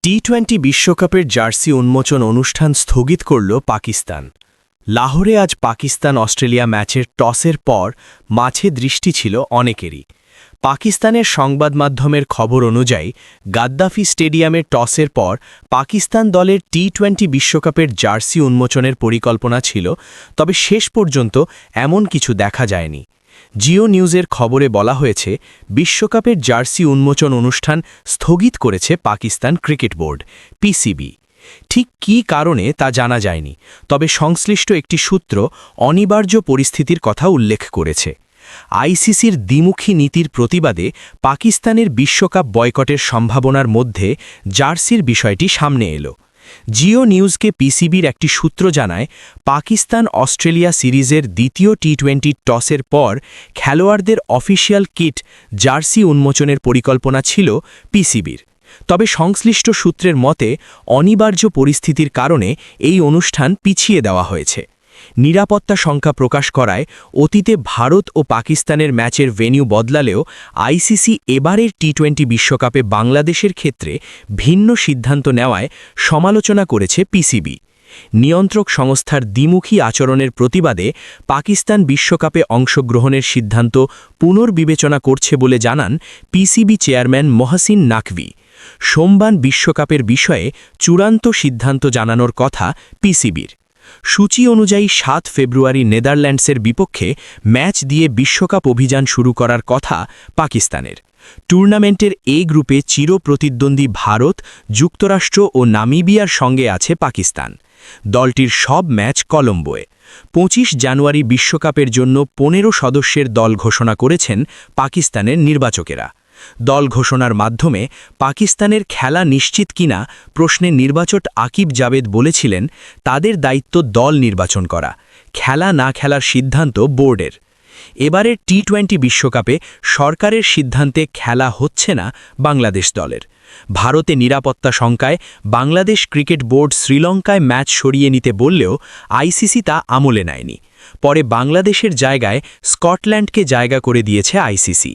টি-20 বিশ্বকাপের জার্সি উন্মোচন অনুষ্ঠান স্থগিত করল পাকিস্তান। লাহোরে আজ পাকিস্তান-অস্ট্রেলিয়া ম্যাচের টসের পর মাঝে দৃষ্টি ছিল অনেকেরই। পাকিস্তানের সংবাদ মাধ্যমের খবর অনুযায়ী গাদ্দাফি স্টেডিয়ামে টসের পর পাকিস্তান দলের টি-20 বিশ্বকাপের জার্সি উন্মোচনের পরিকল্পনা ছিল, তবে শেষ পর্যন্ত এমন কিছু দেখা যায়নি। জিও নিউজের খবরে বলা হয়েছে, বিশ্বকাপের জার্সি উন্মোচন অনুষ্ঠান স্থগিত করেছে পাকিস্তান ক্রিকেট বোর্ড পিসিবি। ঠিক কী কারণে তা জানা যায়নি, তবে সংশ্লিষ্ট একটি সূত্র অনিবার্য পরিস্থিতির কথা উল্লেখ করেছে। আইসিসির দ্বিমুখী নীতির প্রতিবাদে পাকিস্তানের বিশ্বকাপ বয়কটের সম্ভাবনার মধ্যে জার্সির বিষয়টি সামনে এলো। জিও নিউজকে পিসিবির একটি সূত্র জানায়, পাকিস্তান-অস্ট্রেলিয়া সিরিজের দ্বিতীয় টি-20 টসের পর খেলোয়াড়দের অফিসিয়াল কিট জার্সি উন্মোচনের পরিকল্পনা ছিল পিসিবির। তবে সংশ্লিষ্ট সূত্রের মতে অনিবার্য পরিস্থিতির কারণে এই অনুষ্ঠান পিছিয়ে দেওয়া হয়েছে। নিরাপত্তা সংখ্যা প্রকাশ করায় অতীতে ভারত ও পাকিস্তানের ম্যাচের ভেন্যু বদলালেও আইসিসি এবারের টি-20 বিশ্বকাপে বাংলাদেশের ক্ষেত্রে ভিন্ন সিদ্ধান্ত নেওয়ায় সমালোচনা করেছে পিসিবি। নিয়ন্ত্রক সংস্থার দ্বিমুখী আচরণের প্রতিবাদে পাকিস্তান বিশ্বকাপে অংশগ্রহণের সিদ্ধান্ত পুনর্বিবেচনা করছে বলে জানান পিসিবি চেয়ারম্যান মহসিন নাকভি। সোমবার বিশ্বকাপের বিষয়ে চূড়ান্ত সিদ্ধান্ত জানানোর কথা পিসিবির। সূচি অনুযায়ী ৭ ফেব্রুয়ারি নেদারল্যান্ডসের বিপক্ষে ম্যাচ দিয়ে বিশ্বকাপ অভিযান শুরু করার কথা পাকিস্তানের। টুর্নামেন্টের এ গ্রুপে চিরপ্রতিদ্বন্দ্বী ভারত, যুক্তরাষ্ট্র ও নামিবিয়ার সঙ্গে আছে পাকিস্তান। দলটির সব ম্যাচ কলম্বোয়। ২৫ জানুয়ারি বিশ্বকাপের জন্য ১৫ সদস্যের দল ঘোষণা করেছেন পাকিস্তানের নির্বাচকেরা। দল ঘোষণার মাধ্যমে পাকিস্তানের খেলা নিশ্চিত কিনা প্রশ্নে নির্বাচক আকিব জাভেদ বলেছিলেন, তাদের দায়িত্ব দল নির্বাচন করা, খেলা না খেলার সিদ্ধান্ত বোর্ডের। এবারের টি-20 বিশ্বকাপে সরকারের সিদ্ধান্তে খেলা হচ্ছে না বাংলাদেশ দলের। ভারতে নিরাপত্তা শঙ্কায় বাংলাদেশ ক্রিকেট বোর্ড শ্রীলঙ্কায় ম্যাচ সরিয়ে নিতে বললেও আইসিসি তা আমলে নেয়নি। পরে বাংলাদেশের জায়গায় স্কটল্যান্ডকে জায়গা করে দিয়েছে আইসিসি।